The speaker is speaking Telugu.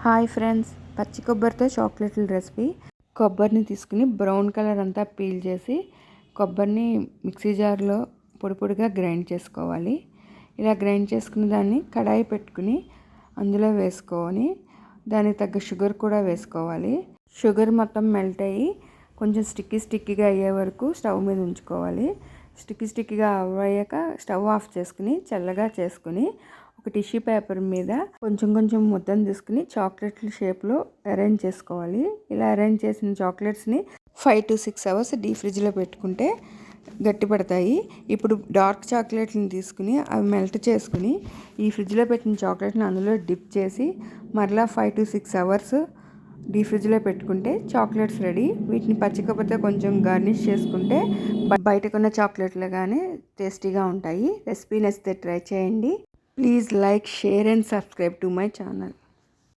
హాయ్ ఫ్రెండ్స్, పచ్చి కొబ్బరితో చాక్లెట్ల రెసిపీ. కొబ్బరిని తీసుకుని బ్రౌన్ కలర్ అంతా పీల్ చేసి కొబ్బరిని మిక్సీ జార్లో పొడి పొడిగా గ్రైండ్ చేసుకోవాలి. ఇలా గ్రైండ్ చేసుకుని దాన్ని కడాయి పెట్టుకుని అందులో వేసుకొని దానికి తగ్గ షుగర్ కూడా వేసుకోవాలి. షుగర్ మొత్తం మెల్ట్ అయ్యి కొంచెం స్టిక్కీగా అయ్యే వరకు స్టవ్ మీద ఉంచుకోవాలి. స్టిక్కీగా అయ్యాక స్టవ్ ఆఫ్ చేసుకుని చల్లగా చేసుకుని ఒక టిష్యూ పేపర్ మీద కొంచెం ముద్దను తీసుకుని చాక్లెట్ల షేప్లో అరేంజ్ చేసుకోవాలి. ఇలా అరేంజ్ చేసిన చాక్లెట్స్ని 5 to 6 hours డీప్ ఫ్రిడ్జ్లో పెట్టుకుంటే గట్టిపడతాయి. ఇప్పుడు డార్క్ చాక్లెట్ని తీసుకుని అవి మెల్ట్ చేసుకుని ఈ ఫ్రిడ్జ్లో పెట్టిన చాక్లెట్ని అందులో డిప్ చేసి మరలా 5 to 6 hours డీప్ ఫ్రిడ్జ్లో పెట్టుకుంటే చాక్లెట్స్ రెడీ. వీటిని పచ్చి కొబ్బరితో కొంచెం గార్నిష్ చేసుకుంటే బయటకున్న చాక్లెట్లుగానే టేస్టీగా ఉంటాయి. రెసిపీ నచ్చితే ట్రై చేయండి. Please like, share and subscribe to my channel.